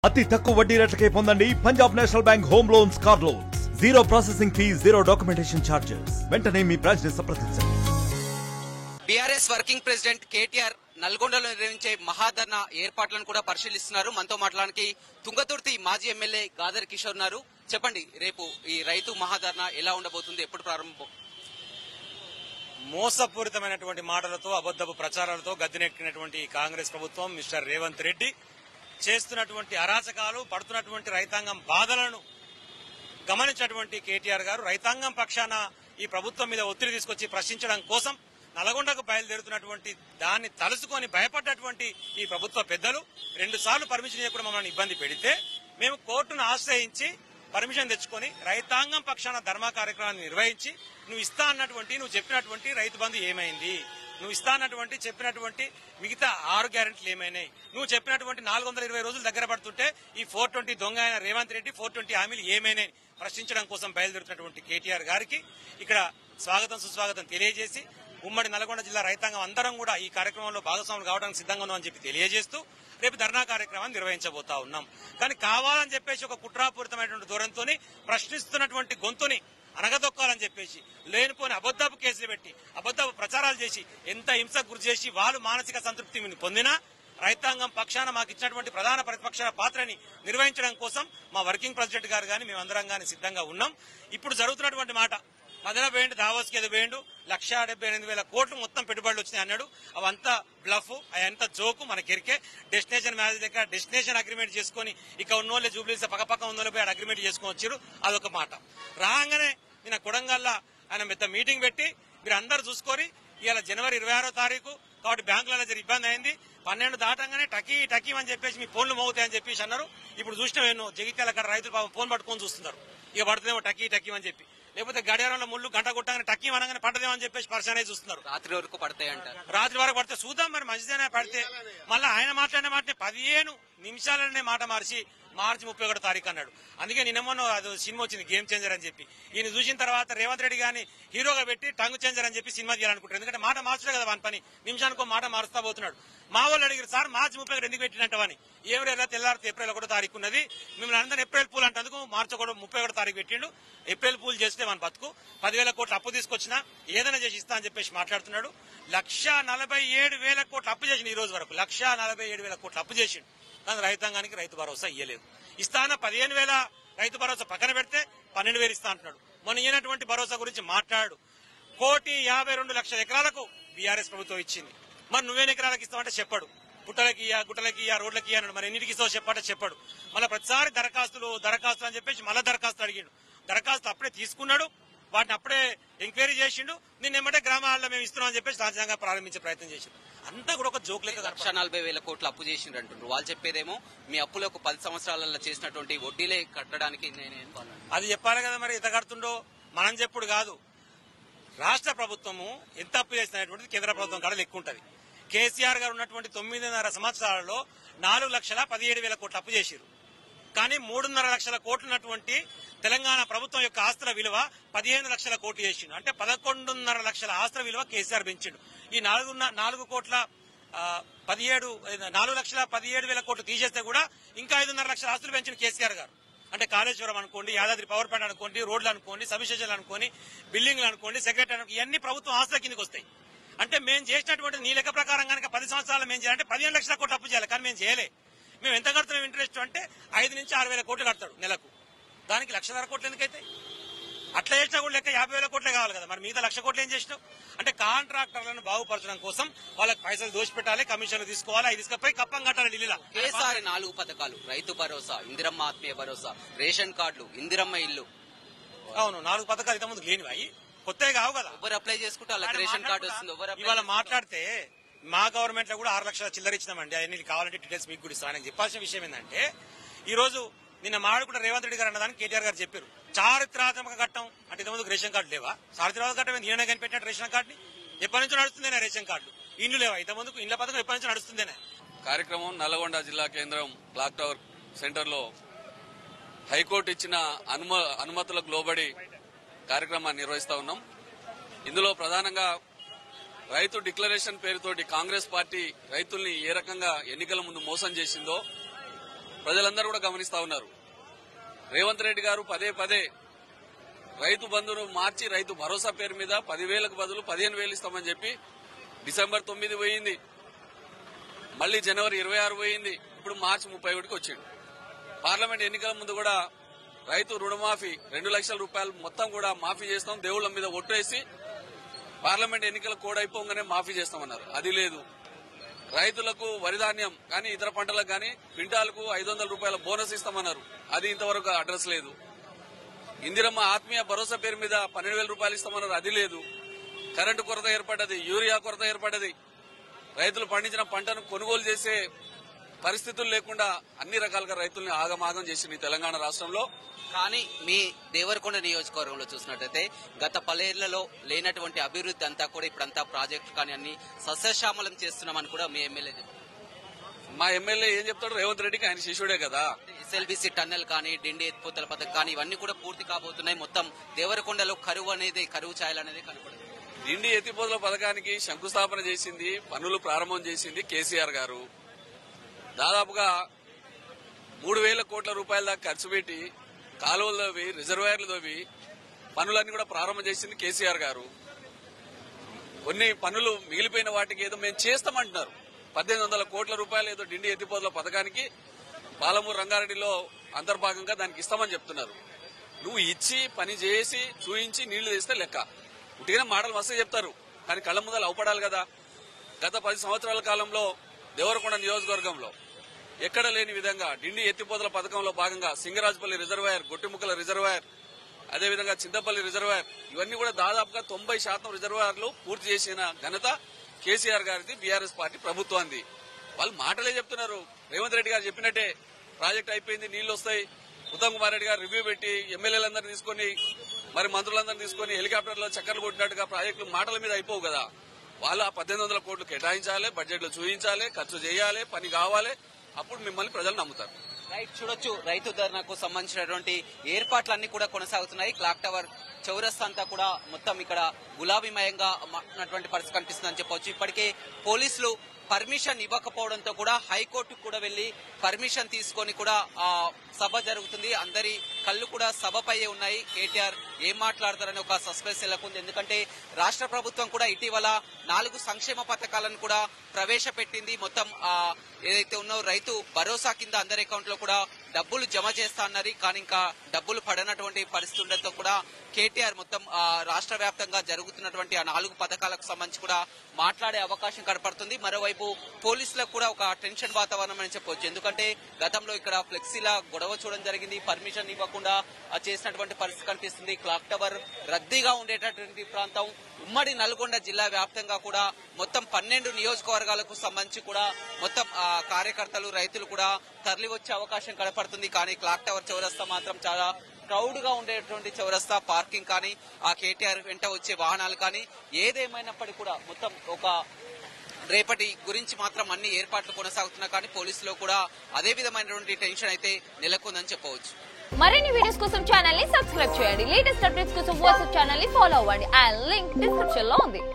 అతి తక్కువ వడ్డీ రేట్లకే పొందండి Punjab national bank home loans, car loans. Zero processing fee, zero documentation charges. వెంటనే మీ బ్రాంచ్ ని సంప్రదించండి. బీఆర్ఎస్ వర్కింగ్ ప్రెసిడెంట్ కేటీఆర్ నల్గొండలో నిర్వహించే మహాధర్నా ఏర్పాట్లను కూడా పరిశీలిస్తున్నారు. మనతో మాట్లాడడానికి తుంగతుర్తి మాజీ ఎమ్మెల్యే గాదర్ కిషోర్ ఉన్నారు. చెప్పండి, రేపు ఈ రైతు మహాధర్నా ఎలా ఉండబోతుంది, ఎప్పుడు ప్రారంభం? మోసపూరితమైనటువంటి మాటలతో, అబద్దపు ప్రచారాలతో గద్దెనెక్కినటువంటి కాంగ్రెస్ ప్రభుత్వం, మిస్టర్ రేవంత్ రెడ్డి చేస్తున్నటువంటి అరాచకాలు, పడుతున్నటువంటి రైతాంగం బాధలను గమనించినటువంటి కేటీఆర్ గారు రైతాంగం పక్షాన ఈ ప్రభుత్వం మీద ఒత్తిడి తీసుకొచ్చి ప్రశ్నించడం కోసం నల్గొండకు బయలుదేరుతున్నటువంటి దాన్ని తలుసుకొని భయపడ్డటువంటి ఈ ప్రభుత్వ పెద్దలు 2 సార్లు పర్మిషన్ ఇవ్వకుండా మమ్మల్ని ఇబ్బంది పెడితే మేము కోర్టును ఆశ్రయించి పర్మిషన్ తెచ్చుకొని రైతాంగం పక్షాన ధర్మ కార్యక్రమాన్ని నిర్వహించి నువ్వు చెప్పినటువంటి రైతు బంధు ఏమైంది, నువ్వు ఇస్తా అన్నటువంటి చెప్పినటువంటి మిగతా 6 గ్యారెంటీలు ఏమైనాయి, నువ్వు చెప్పినటువంటి 420 రోజులు దగ్గర పడుతుంటే ఈ 420 దొంగ అయిన రేవంత్ రెడ్డి 420 హామీలు ఏమైనాయి ప్రశ్నించడం కోసం బయలుదేరుతున్నటువంటి కేటీఆర్ గారికి ఇక్కడ స్వాగతం సుస్వాగతం తెలియజేసి ఉమ్మడి నల్గొండ జిల్లా రైతాంగం అందరం కూడా ఈ కార్యక్రమంలో భాగస్వాములు కావడానికి సిద్ధంగా ఉన్నామని చెప్పి తెలియజేస్తూ రేపు ధర్నా కార్యక్రమాన్ని నిర్వహించబోతా ఉన్నాం. కానీ కావాలని చెప్పేసి ఒక కుట్రాపూరితమైనటువంటి ధోరణితో ప్రశ్నిస్తున్నటువంటి గొంతుని అనగదొక్కాలని చెప్పేసి లేనిపోని అబద్దపు కేసులు పెట్టి అబద్దపు ప్రచారాలు చేసి ఎంత హింసకు గురి చేసి వాళ్ళు మానసిక సంతృప్తి పొందినా రైతాంగం పక్షాన మాకు ఇచ్చినటువంటి ప్రధాన ప్రతిపక్ష పాత్రని నిర్వహించడం కోసం మా వర్కింగ్ ప్రెసిడెంట్ గారు గాని మేమందరం గాని సిద్ధంగా ఉన్నాం. ఇప్పుడు జరుగుతున్నటువంటి మాట మదన వేయండి, దావోస్కి ఏదో వేయండు, 1,78,000 కోట్లు మొత్తం పెట్టుబడులు వచ్చినాయి అన్నాడు. అవంతా బ్లఫ్, అవంతా జోకు, మనకెరికే. డెస్టినేషన్ మ్యారేజ్ దగ్గర డెస్టినేషన్ అగ్రిమెంట్ చేసుకుని ఇక ఉన్నోళ్ళే జూబ్లీస్ పక్క ఉన్నోళ్ళే పోయి అగ్రిమెంట్ చేసుకుని వచ్చారు. అదొక మాట. రాగానే నిన్న కొడంగల్లా ఆయన పెద్ద మీటింగ్ పెట్టి మీరు అందరూ చూసుకొని ఇవాళ జనవరి 26వ తారీఖు కాబట్టి బ్యాంకులలో జరి ఇబ్బంది అయింది, 12 దాటంగానే టకీ అని చెప్పేసి మీ ఫోన్లు మోగుతాయని చెప్పేసి అన్నారు. ఇప్పుడు చూసినా ఎన్నో జగిత్యాల అక్కడ రైతులు పాపం ఫోన్ పట్టుకొని చూస్తున్నారు, ఇక పడుతుందేమో టకీ అని చెప్పి. లేకపోతే గడియారంలో ముళ్ళు గంట కొట్టగానే టక్కీ అనగానే పడదేమని చెప్పేసి పరిశానే చూస్తున్నారు. రాత్రి వరకు పడతాయంట. రాత్రి వరకు పడితే చూద్దాం మరి, మంచిదేనా పడితే. మళ్ళీ ఆయన మాట్లాడిన మాటని 15 నిమిషాలనే మాట మార్చి 31 తారీఖు అన్నాడు. అందుకే నిన్న మొన్న అది సినిమా వచ్చింది గేమ్ చేంజర్ అని చెప్పి. ఈయన చూసిన తర్వాత రేవంత్ రెడ్డి గాని హీరోగా పెట్టి టంగ్ చేంజర్ అని చెప్పి సినిమా తీయాలనుకుంటారు. ఎందుకంటే మాట మార్చలే కదా వాని పని, నిమిషానికో మాట మారుస్తా పోతున్నాడు. మా వాళ్ళు అడిగారు, సార్ మార్చి 31 ఎందుకు పెట్టినట్టవని. ఏప్రిల్ తెల్లారితే ఏప్రిల్ 1వ తారీఖు ఉన్నది, మిమ్మల్ని అందరూ ఏప్రిల్ పూలు అంటందుకు మార్చి 31 తారీఖు పెట్టిండు. ఏప్రిల్ పూలు చేస్తే మన బతుకు 10,000 కోట్లు అప్పు తీసుకొచ్చినా ఏదైనా చేసి ఇస్తా అని చెప్పేసి మాట్లాడుతున్నాడు. 1,47,000 కోట్లు అప్పు చేసిండు. ఈ రోజు వరకు 1,47,000 కోట్లు అప్పు చేసిండు. కానీ రైతాంగానికి రైతు భరోసా ఇయ్యలేదు. ఇస్తాన 15,000 రైతు భరోసా పక్కన పెడితే 12,000 ఇస్తా అంటున్నాడు. మొన్న ఇయ్యనటువంటి భరోసా గురించి మాట్లాడు. 1,52,00,000 ఎకరాలకు బీఆర్ఎస్ ప్రభుత్వం ఇచ్చింది. మరి నువ్వేని ఎకరాలకు ఇస్తావంటే చెప్పడు. గుట్టలకి రోడ్లకి అన్నాడు. మరి ఎన్నిటికి ఇస్తావు చెప్పంటే చెప్పడు. మళ్ళీ ప్రతిసారి దరఖాస్తులు అని చెప్పేసి మళ్ళీ దరఖాస్తు అడిగిండు. దరఖాస్తు అప్పుడే తీసుకున్నాడు, వాటిని అప్పుడే ఎంక్వైరీ చేసిండు. నిన్నేమంటే గ్రామాల్లో మేము ఇస్తున్నాం అని చెప్పేసి రాజ్యాంగంగా ప్రారంభించే ప్రయత్నం చేసిండు. అంతా కూడా ఒక జోక్ లెక్క. 1,40,000 కోట్లు అప్పు చేసిండ్రు అంటున్నారు. వాళ్ళు చెప్పేదేమో మీ అప్పులకు 10 సంవత్సరాలలో చేసినటువంటి వడ్డీలే కట్టడానికి అది చెప్పాలి కదా. మరి ఎంత కడుతుండో మనం చెప్పుడు కాదు. రాష్ట్ర ప్రభుత్వము ఎంత అప్పు చేసినటువంటిది కేంద్ర ప్రభుత్వం కాడ లెక్క ఉంటుంది. కేసీఆర్ గారు ఉన్నటువంటి 9.5 సంవత్సరాలలో 4,17,000 కోట్లు అప్పు చేశారు. కానీ 3.5 లక్షల కోట్లు ఉన్నటువంటి తెలంగాణ ప్రభుత్వం యొక్క ఆస్తుల విలువ 15 లక్షల కోట్లు చేసిండు. అంటే 11.5 లక్షల ఆస్తుల విలువ కేసీఆర్ పెంచిండు. ఈ 4,17,000 కోట్లు తీసేస్తే కూడా ఇంకా 5.5 లక్షల ఆస్తులు పెంచిన కేసీఆర్ గారు. అంటే కాళేశ్వరం అనుకోండి, యాదాద్రి పవర్ ప్లాంట్ అనుకోండి, రోడ్లు అనుకోండి, సబ్ స్టేషన్లు అనుకోండి, బిల్డింగ్లు అనుకోండి, సెక్రటరీ అనుకోండి, ఇవన్నీ ప్రభుత్వం ఆస్తుల కిందకి వస్తాయి. అంటే మేము చేసినటువంటి నీ లెక్క ప్రకారం కనుక 10 సంవత్సరాలు మేము చేయాలంటే 15 లక్షల కోట్లు అప్పు చేయాలి. కానీ మేము చేయలే. మేము ఎంత కడుతున్నాం ఇంట్రెస్ట్ అంటే 5 నుంచి 6,000 కోట్లు కడతాడు నెలకు. దానికి 1,00,000 కోట్లు ఎందుకైతే? అట్లా చేసినా కూడా లెక్క 50,000 కోట్లే కావాలి కదా. మరి మిగతా 1,00,000 కోట్లు ఏం చేసినావు అంటే కాంట్రాక్టర్లను బాగుపరచడం కోసం వాళ్ళకి పైసలు దోషిపెట్టాలి, కమిషన్లు తీసుకోవాలి, అవి తీసుకుపోయి కప్పం కట్టాలి ఢిల్లీలో. కేసీఆర్ 4 పథకాలు, రైతు భరోసా, ఇందిరమ్మ ఆత్మీయ భరోసా, రేషన్ కార్డులు, ఇందిరమ్మ ఇల్లు. అవును, 4 పథకాలు ఇంతకుముందు లేనివి, అవి కొత్తవి కావు కదా. ఎవరు అప్లై చేసుకుంటే వాళ్ళకి రేషన్ కార్డు వస్తుంది. ఇవాళ మాట్లాడితే మా గవర్నమెంట్ లో కూడా 6 లక్షల చిల్లర ఇచ్చినామండి, అవన్నీ కావాలంటే డీటెయిల్స్ మీకు కూడా ఇస్తాను. చెప్పాల్సిన విషయం ఏంటంటే ఈ రోజు నిన్న మాడుకుంటే రేవంత్ రెడ్డి గారు అన్నదానికి కేటీఆర్ గారు చెప్పారు చారిత్రాత్మక ఘట్టం. అంటే ఇంతకుముందు రేషన్ కార్డు లేవా? చారిత్రాత్మక ఘట్టం ఈయన కనిపెట్టినట్టు రేషన్ కార్డుని ఎప్పటి నుంచో నడుస్తుందేనా? రేషన్ కార్డు ఇండ్లు లేవా? ఇంతకుముందుకు ఇండ్ల పథకం ఎప్పటి నుంచో నడుస్తుందేనా? కార్యక్రమం నల్గొండ జిల్లా కేంద్రం క్లాక్ టవర్ సెంటర్ లో హైకోర్టు ఇచ్చిన అనుమతులకు లోబడి కార్యక్రమాన్ని నిర్వహిస్తా ఉన్నాం. ఇందులో ప్రధానంగా రైతు డిక్లరేషన్ పేరుతోటి కాంగ్రెస్ పార్టీ రైతుల్ని ఏ రకంగా ఎన్నికల ముందు మోసం చేసిందో ప్రజలందరూ కూడా గమనిస్తా ఉన్నారు. రేవంత్ రెడ్డి గారు పదే పదే రైతు బంధును మార్చి రైతు భరోసా పేరు మీద 10,000కు బదులు 15,000 ఇస్తామని చెప్పి డిసెంబర్ 9 పోయింది, మళ్లీ జనవరి 26 పోయింది, ఇప్పుడు మార్చి 31కి వచ్చింది. పార్లమెంట్ ఎన్నికల ముందు కూడా రైతు రుణమాఫీ 2 లక్షల రూపాయలు మొత్తం కూడా మాఫీ చేస్తాం, దేవుళ్ల మీద ఒట్టేసి పార్లమెంట్ ఎన్నికల కోడ్ అయిపోగానే మాఫీ చేస్తామన్నారు. అది లేదు. రైతులకు వరిధాన్యం కానీ ఇతర పంటలకు కానీ క్వింటాలకు 500 రూపాయల బోనస్ ఇస్తామన్నారు. అది ఇంతవరకు అడ్రస్ లేదు. ఇందిరమ్మ ఆత్మీయ భరోసా పేరు మీద 12,000 రూపాయలు ఇస్తామన్నారు. అది లేదు. కరెంటు కొరత ఏర్పడ్డది, యూరియా కొరత ఏర్పడ్డది. రైతులు పండించిన పంటను కొనుగోలు చేసే పరిస్థితులు లేకుండా అన్ని రకాలుగా రైతుల్ని ఆగమాగం చేసింది తెలంగాణ రాష్ట్రంలో. కానీ మీ దేవరకొండ నియోజకవర్గంలో చూసినట్టయితే గత 10 ఏళ్లలో లేనటువంటి అభివృద్ధి అంతా కూడా ఇప్పుడంతా ప్రాజెక్టు కానీ అన్ని సస్యశ్యామలం చేస్తున్నామని కూడా మీ ఎమ్మెల్యే చెప్పారు. మా ఎమ్మెల్యే ఏం చెప్తాడు? రేవంత్ రెడ్డికి ఆయన శిష్యుడే కదా. ఎస్ఎల్బీసీ టన్నెల్ కానీ డిండి ఎత్తిపోతల పథకం కానీ ఇవన్నీ కూడా పూర్తి కాబోతున్నాయి. మొత్తం దేవరకొండలో కరువు ఛాయలు అనేది కనపడుతుంది. డిండి ఎత్తిపోతల పథకానికి శంకుస్థాపన చేసింది, పనులు ప్రారంభం చేసింది కేసీఆర్ గారు. దాదాపుగా 3,000 కోట్ల రూపాయల దాకా ఖర్చు పెట్టి కాలువలవి రిజర్వాయర్లతోవి పనులన్నీ కూడా ప్రారంభం చేసింది కేసీఆర్ గారు. కొన్ని పనులు మిగిలిపోయిన వాటికి ఏదో మేము చేస్తామంటున్నారు. 1,800 కోట్ల రూపాయలు ఏదో డిండి ఎత్తిపోతల పథకానికి పాలమూరు రంగారెడ్డిలో అంతర్భాగంగా దానికి ఇస్తామని చెప్తున్నారు. నువ్వు ఇచ్చి పని చేసి చూయించి నీళ్లు తెస్తే లెక్క. ఉట్టిగా మాటలు మస్తు చెప్తారు, కానీ కళ్ల ముందర అవపడాలి కదా. గత 10 సంవత్సరాల కాలంలో దేవరకొండ నియోజకవర్గంలో ఎక్కడ లేని విధంగా డిండి ఎత్తిపోతల పథకంలో భాగంగా సింగరాజపల్లి రిజర్వాయర్, గొట్టిముక్కల రిజర్వాయర్, అదేవిధంగా చింతపల్లి రిజర్వాయర్, ఇవన్నీ కూడా దాదాపుగా 90% రిజర్వాయర్లు పూర్తి చేసిన ఘనత కేసీఆర్ గారిది, బీఆర్ఎస్ పార్టీ ప్రభుత్వాన్ని. వాళ్ళు మాటలే చెప్తున్నారు. రేవంత్ రెడ్డి గారు చెప్పినట్టే ప్రాజెక్ట్ అయిపోయింది, నీళ్లు వస్తాయి. ఉత్తమ్ కుమార్ రెడ్డి గారు రివ్యూ పెట్టి ఎమ్మెల్యేలందరినీ తీసుకుని మరి మంత్రులందరినీ తీసుకుని హెలికాప్టర్లో చక్కర్లు కొట్టినట్టుగా ప్రాజెక్టులు మాటల మీద అయిపోవు కదా. వాళ్ళు ఆ 1,800 కోట్లు కేటాయించాలి, బడ్జెట్ లో చూపించాలి, ఖర్చు చేయాలి, పని కావాలి. అప్పుడు మిమ్మల్ని ప్రజలు నమ్ముతారు. రైట్, చూడొచ్చు రైతు ధర్నాకు సంబంధించినటువంటి ఏర్పాట్లన్నీ కూడా కొనసాగుతున్నాయి. క్లాక్ టవర్ చౌరస్తా అంతా కూడా మొత్తం ఇక్కడ గులాబీమయంగా మారినటువంటి పరిస్థితి కనిపిస్తుందని చెప్పవచ్చు. ఇప్పటికే పోలీసులు పర్మిషన్ ఇవ్వకపోవడంతో కూడా హైకోర్టుకు కూడా వెళ్లి పర్మిషన్ తీసుకొని కూడా ఆ సభ జరుగుతుంది. అందరి కళ్ళు కూడా సభపైయే ఉన్నాయి. కేటీఆర్ ఏం మాట్లాడతారని ఒక సస్పెన్స్ నెలకొంది. ఎందుకంటే రాష్ట్ర ప్రభుత్వం కూడా ఇటీవల 4 సంక్షేమ పథకాలను కూడా ప్రవేశపెట్టింది. మొత్తం ఏదైతే ఉన్నో రైతు భరోసా కింద అందరి అకౌంట్ లో కూడా డబ్బులు జమ చేస్తా అన్నారు. కానీ ఇంకా డబ్బులు పడనటువంటి పరిస్థితి ఉండడంతో కూడా కేటీఆర్ మొత్తం రాష్ట్ర వ్యాప్తంగా జరుగుతున్నటువంటి ఆ 4 పథకాలకు సంబంధించి కూడా మాట్లాడే అవకాశం కనపడుతుంది. మరోవైపు పోలీసులకు కూడా ఒక టెన్షన్ వాతావరణం అని చెప్పవచ్చు. ఎందుకంటే గతంలో ఇక్కడ ఫ్లెక్సీలా గొడవ చూడడం జరిగింది. పర్మిషన్ ఇవ్వకుండా చేసినటువంటి పరిస్థితి కనిపిస్తుంది. క్లాక్ టవర్ రద్దీగా ఉండేటటువంటి ప్రాంతం ఉమ్మడి నల్గొండ జిల్లా వ్యాప్తంగా కూడా మొత్తం 12 నియోజకవర్గాలకు సంబంధించి కూడా మొత్తం కార్యకర్తలు, రైతులు కూడా తరలి వచ్చే అవకాశం కనపడుతుంది. కానీ క్లాక్ టవర్ చౌరస్తా మాత్రం చాలా క్రౌడ్ గా ఉండేటువంటి చౌరస్తా. పార్కింగ్ కానీ ఆ కేటీఆర్ వెంట వచ్చే వాహనాలు కానీ ఏదేమైనప్పటికీ కూడా మొత్తం ఒక రేపటి గురించి మాత్రం అన్ని ఏర్పాట్లు కొనసాగుతున్నా కానీ పోలీసులో కూడా అదే విధమైనటువంటి టెన్షన్ అయితే నెలకొందని చెప్పవచ్చు. మరిన్ని వీడియోస్ కోసం ఛానల్ ని సబ్స్క్రైబ్ చేయండి. లేటెస్ట్ అప్డేట్స్ కోసం వాట్సాప్ ఛానల్ ని ఫాలో అవ్వండి. ఆ లింక్ డిస్క్రిప్షన్ లో ఉంది.